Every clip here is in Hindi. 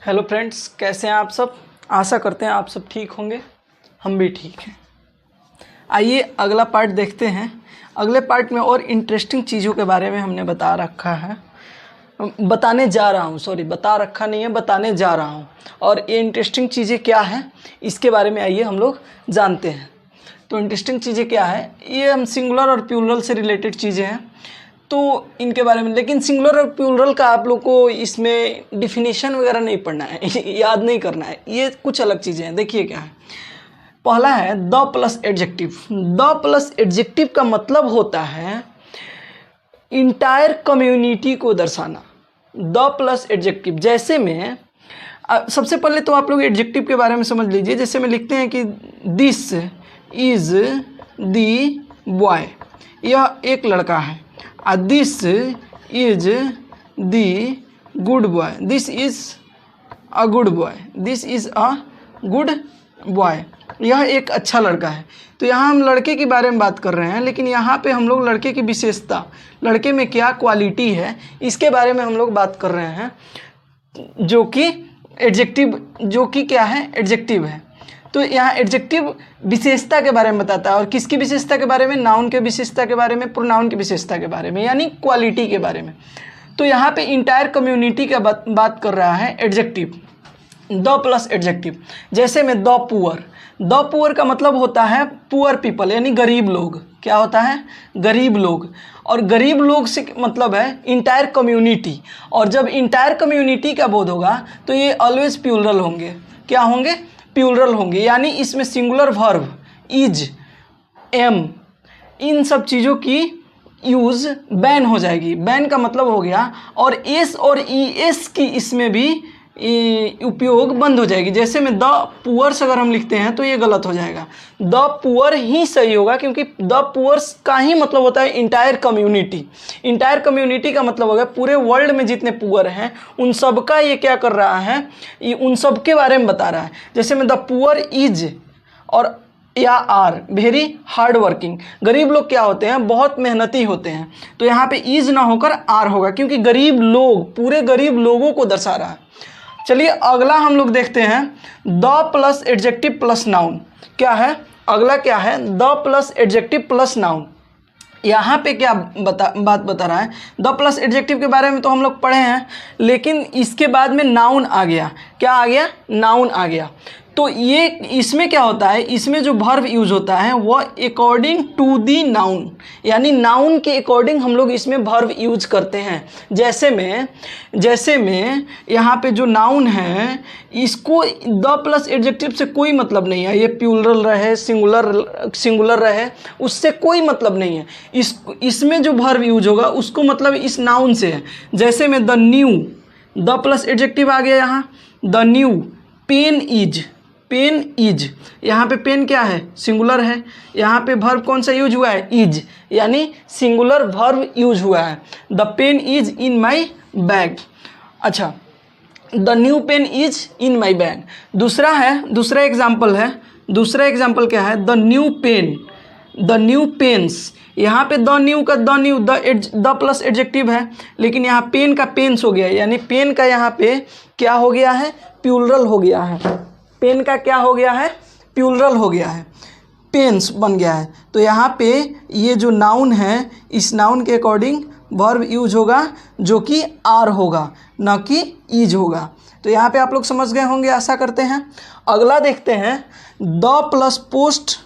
हेलो फ्रेंड्स, कैसे हैं आप सब। आशा करते हैं आप सब ठीक होंगे, हम भी ठीक हैं। आइए अगला पार्ट देखते हैं। अगले पार्ट में और इंटरेस्टिंग चीज़ों के बारे में हमने बता रखा है, बताने जा रहा हूँ। सॉरी, बता रखा नहीं है, बताने जा रहा हूँ। और ये इंटरेस्टिंग चीज़ें क्या हैं इसके बारे में आइए हम लोग जानते हैं। तो इंटरेस्टिंग चीज़ें क्या है, ये हम सिंगुलर और प्लूरल से रिलेटेड चीज़ें हैं, तो इनके बारे में। लेकिन सिंगुलर और प्लूरल का आप लोग को इसमें डिफिनीशन वगैरह नहीं पढ़ना है, याद नहीं करना है, ये कुछ अलग चीज़ें हैं। देखिए क्या है, पहला है the plus adjective. The plus adjective का मतलब होता है इंटायर कम्युनिटी को दर्शाना। द प्लस एडजेक्टिव, जैसे में सबसे पहले तो आप लोग एडजेक्टिव के बारे में समझ लीजिए। जैसे में लिखते हैं कि दिस इज द बॉय, यह एक लड़का है। This is the good boy, this is a good boy, this is a good boy, यह एक अच्छा लड़का है। तो यहाँ हम लड़के के बारे में बात कर रहे हैं, लेकिन यहाँ पे हम लोग लड़के की विशेषता, लड़के में क्या क्वालिटी है, इसके बारे में हम लोग बात कर रहे हैं, जो कि एडजेक्टिव, जो कि क्या है, एडजेक्टिव है। तो यहाँ एडजेक्टिव विशेषता के बारे में बताता है। और किसकी विशेषता के बारे में? नाउन के विशेषता के बारे में, प्रोनाउन की विशेषता के बारे में, यानी क्वालिटी के बारे में। तो यहाँ पे इंटायर कम्युनिटी का बात कर रहा है एडजेक्टिव, द प्लस एडजेक्टिव। जैसे में द पुअर, द पुअर का मतलब होता है पुअर पीपल, यानी गरीब लोग। क्या होता है? गरीब लोग। और गरीब लोग से मतलब है इंटायर कम्युनिटी। और जब इंटायर कम्युनिटी का बोध होगा तो ये ऑलवेज प्लूरल होंगे। क्या होंगे? प्लूरल होंगे। यानी इसमें सिंगुलर वर्ब इज, एम, इन सब चीज़ों की यूज़ बैन हो जाएगी। बैन का मतलब हो गया, और एस और ई एस की इसमें भी उपयोग बंद हो जाएगी। जैसे में द पुअर्स अगर हम लिखते हैं तो ये गलत हो जाएगा, द पुअर ही सही होगा, क्योंकि द पुअर्स का ही मतलब होता है इंटायर कम्युनिटी। इंटायर कम्युनिटी का मतलब होगा पूरे वर्ल्ड में जितने पुअर हैं उन सब का ये क्या कर रहा है, ये उन सब के बारे में बता रहा है। जैसे में द पुअर इज और या आर वेरी हार्ड वर्किंग, गरीब लोग क्या होते हैं? बहुत मेहनती होते हैं। तो यहाँ पे इज ना होकर आर होगा, क्योंकि गरीब लोग, पूरे गरीब लोगों को दर्शा रहा है। चलिए अगला हम लोग देखते हैं, the plus adjective plus noun. क्या है अगला? क्या है? The plus adjective plus noun. यहाँ पे क्या बात बता रहा है? द प्लस एडजेक्टिव के बारे में तो हम लोग पढ़े हैं, लेकिन इसके बाद में नाउन आ गया। क्या आ गया? नाउन आ गया। तो ये इसमें क्या होता है, इसमें जो वर्ब यूज होता है वह अकॉर्डिंग टू दी नाउन, यानी नाउन के अकॉर्डिंग हम लोग इसमें वर्ब यूज करते हैं। जैसे में यहाँ पे जो नाउन है इसको द प्लस एडजेक्टिव से कोई मतलब नहीं है, ये प्लूरल रहे, सिंगुलर रहे, उससे कोई मतलब नहीं है। इसमें जो वर्ब यूज होगा उसको मतलब इस नाउन से है। जैसे में the new, the plus adjective आ गया यहाँ, the new pen is, pen is, यहाँ पे पेन क्या है? सिंगुलर है। यहाँ पे वर्ब कौन सा यूज हुआ है? इज, यानी सिंगुलर वर्ब यूज हुआ है। The pen is in my bag. अच्छा, the new pen is in my bag. दूसरा एग्जाम्पल क्या है? The new pen, the new pens. यहाँ पे द न्यू का द प्लस एडजेक्टिव है, लेकिन यहाँ पेन का पेन्स हो गया, यानी पेन का यहाँ पे क्या हो गया है? प्लूरल हो गया है। पेन का क्या हो गया है? प्लूरल हो गया है, पेन्स बन गया है। तो यहाँ पे ये जो नाउन है, इस नाउन के अकॉर्डिंग वर्ब यूज होगा, जो कि आर होगा, न कि इज होगा। तो यहाँ पे आप लोग समझ गए होंगे, आशा करते हैं। अगला देखते हैं, the plus post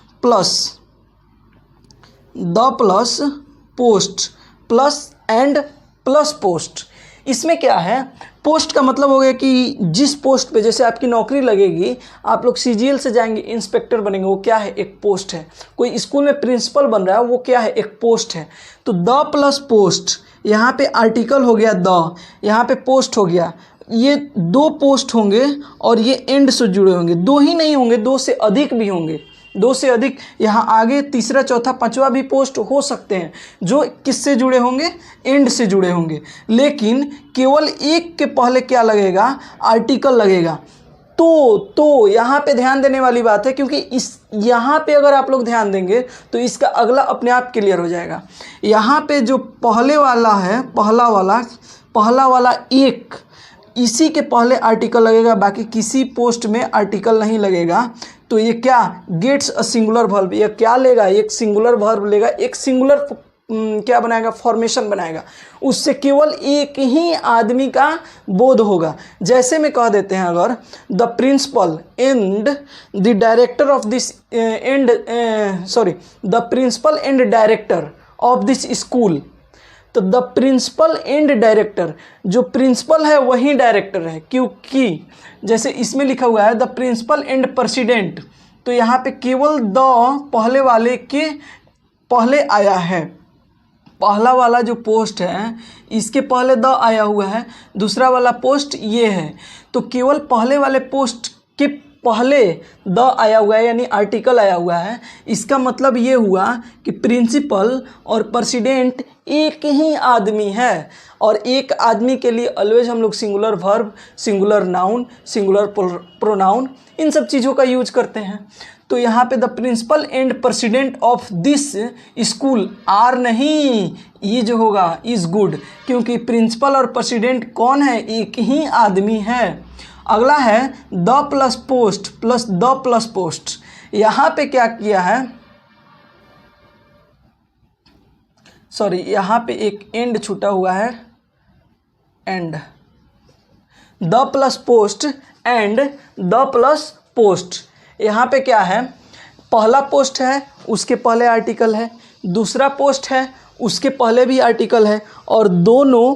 plus and plus post. इसमें क्या है? पोस्ट का मतलब हो गया कि जिस पोस्ट पे, जैसे आपकी नौकरी लगेगी, आप लोग सीजीएल से जाएंगे, इंस्पेक्टर बनेंगे, वो क्या है? एक पोस्ट है। कोई स्कूल में प्रिंसिपल बन रहा है, वो क्या है? एक पोस्ट है। तो द प्लस पोस्ट, यहाँ पे आर्टिकल हो गया द, यहाँ पे पोस्ट हो गया। ये दो पोस्ट होंगे और ये एंड से जुड़े होंगे। दो ही नहीं होंगे, दो से अधिक भी होंगे, दो से अधिक। यहाँ आगे तीसरा, चौथा, पांचवा भी पोस्ट हो सकते हैं, जो किससे जुड़े होंगे? एंड से जुड़े होंगे। लेकिन केवल एक के पहले क्या लगेगा? आर्टिकल लगेगा। तो यहाँ पे ध्यान देने वाली बात है, क्योंकि यहाँ पे अगर आप लोग ध्यान देंगे तो इसका अगला अपने आप क्लियर हो जाएगा। यहाँ पे जो पहले वाला है, पहला वाला एक इसी के पहले आर्टिकल लगेगा, बाकी किसी पोस्ट में आर्टिकल नहीं लगेगा। तो ये क्या गेट्स अ सिंगुलर वर्ब, ये क्या लेगा, एक सिंगुलर वर्ब लेगा, एक सिंगुलर क्या बनाएगा, फॉर्मेशन बनाएगा, उससे केवल एक ही आदमी का बोध होगा। जैसे में कह देते हैं अगर the principal and the director of this the principal and director of this school, तो द प्रिंसिपल एंड डायरेक्टर, जो प्रिंसिपल है वही डायरेक्टर है, क्योंकि जैसे इसमें लिखा हुआ है द प्रिंसिपल एंड प्रेसिडेंट, तो यहाँ पे केवल द पहले वाले के पहले आया है, पहला वाला जो पोस्ट है इसके पहले द आया हुआ है, दूसरा वाला पोस्ट ये है, तो केवल पहले वाले पोस्ट के पहले द आया हुआ है यानी आर्टिकल आया हुआ है। इसका मतलब ये हुआ कि प्रिंसिपल और प्रेसिडेंट एक ही आदमी है, और एक आदमी के लिए ऑलवेज हम लोग singular verb, singular noun, singular pronoun इन सब चीज़ों का यूज करते हैं। तो यहाँ पे the principal and president of this school are नहीं, ये जो होगा इज़ गुड, क्योंकि प्रिंसिपल और प्रेसिडेंट कौन है, एक ही आदमी है। अगला है the plus post plus the plus post, यहाँ पे क्या किया है, सॉरी यहाँ पे एक एंड छूटा हुआ है, and the plus post and the plus post. यहाँ पे क्या है, पहला पोस्ट है उसके पहले आर्टिकल है, दूसरा पोस्ट है उसके पहले भी आर्टिकल है, और दोनों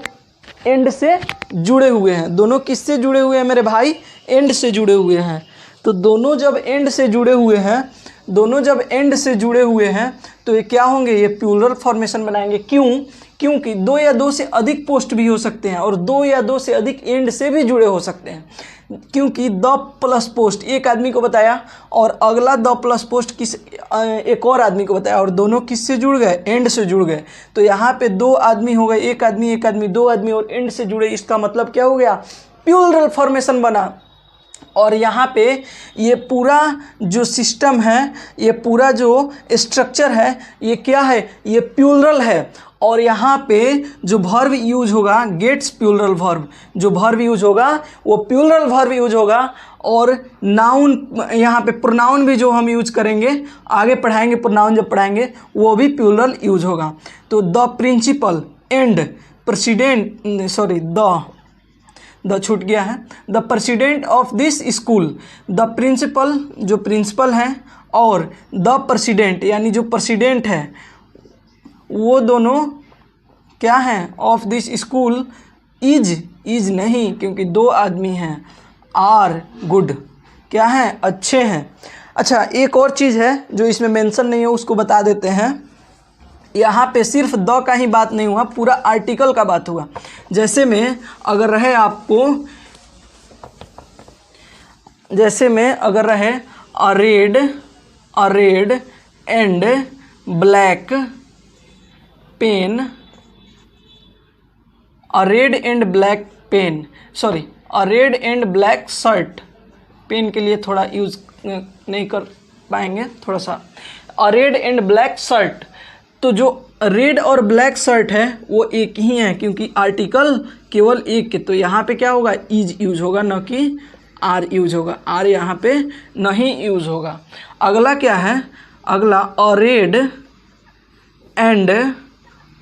एंड से जुड़े हुए हैं। दोनों किससे जुड़े हुए हैं मेरे भाई, एंड से जुड़े हुए हैं। तो दोनों जब एंड से जुड़े हुए हैं, दोनों जब एंड से जुड़े हुए हैं तो ये क्या होंगे, ये प्लूरल फॉर्मेशन बनाएंगे। क्यों, क्योंकि दो या दो से अधिक पोस्ट भी हो सकते हैं और दो या दो से अधिक एंड से भी जुड़े हो सकते हैं। क्योंकि द प्लस पोस्ट एक आदमी को बताया और अगला द प्लस पोस्ट किस एक और आदमी को बताया, और दोनों किससे जुड़ गए, एंड से जुड़ गए। तो यहाँ पे दो आदमी हो गए, एक आदमी दो आदमी और एंड से जुड़े, इसका मतलब क्या हो गया, प्लूरल फॉर्मेशन बना। और यहाँ पे ये पूरा जो सिस्टम है, ये पूरा जो स्ट्रक्चर है, ये क्या है, ये प्लूरल है। और यहाँ पे जो वर्ब यूज होगा, गेट्स प्लूरल वर्ब, जो वर्ब यूज होगा वो प्लूरल वर्ब यूज होगा। और नाउन, यहाँ पे प्रोनाउन भी जो हम यूज करेंगे, आगे पढ़ाएंगे प्रोनाउन जब पढ़ाएंगे, वो भी प्लूरल यूज होगा। तो the principal and president, sorry the छूट गया है, the president of this school, the principal जो प्रिंसिपल हैं और द प्रेसिडेंट यानी जो प्रेसिडेंट है, वो दोनों क्या हैं, ऑफ दिस स्कूल, इज नहीं क्योंकि दो आदमी हैं, आर गुड, क्या हैं, अच्छे हैं। अच्छा, एक और चीज़ है जो इसमें मेंशन नहीं है, उसको बता देते हैं। यहाँ पे सिर्फ द का ही बात नहीं हुआ, पूरा आर्टिकल का बात हुआ। जैसे में अगर रहे आपको, जैसे में अगर रहे a red and black pen, a red and black pen, sorry a red and black shirt, pen के लिए थोड़ा यूज़ नहीं कर पाएंगे, थोड़ा सा, a red and black shirt. तो जो रेड और ब्लैक शर्ट है वो एक ही है, क्योंकि आर्टिकल केवल एक के, तो यहाँ पे क्या होगा, इज यूज होगा, न कि आर यूज होगा, आर यहाँ पे नहीं यूज होगा। अगला क्या है, अगला a red and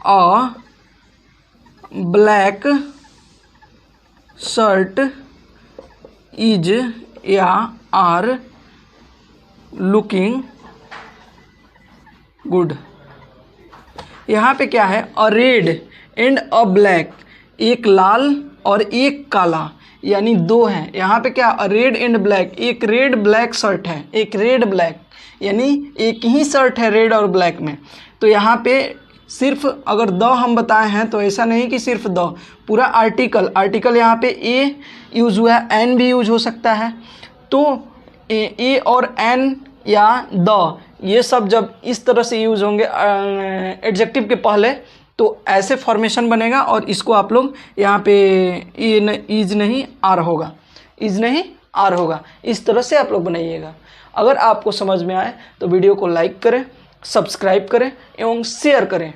a black shirt is or are looking good. यहाँ पे क्या है, a red and a black, एक लाल और एक काला, यानी दो हैं। यहाँ पे क्या, अ रेड एंड ब्लैक, एक रेड ब्लैक शर्ट है, एक रेड ब्लैक, यानी एक ही शर्ट है रेड और ब्लैक में। तो यहाँ पे सिर्फ अगर द हम बताए हैं तो ऐसा नहीं कि सिर्फ द, पूरा आर्टिकल यहाँ पे ए यूज हुआ है, एन भी यूज हो सकता है। तो ए और एन या द, ये सब जब इस तरह से यूज होंगे एडजेक्टिव के पहले, तो ऐसे फॉर्मेशन बनेगा। और इसको आप लोग यहाँ पे इज नहीं आर होगा, इज नहीं आर होगा, इस तरह से आप लोग बनाइएगा। अगर आपको समझ में आए तो वीडियो को लाइक करें, सब्सक्राइब करें एवं शेयर करें।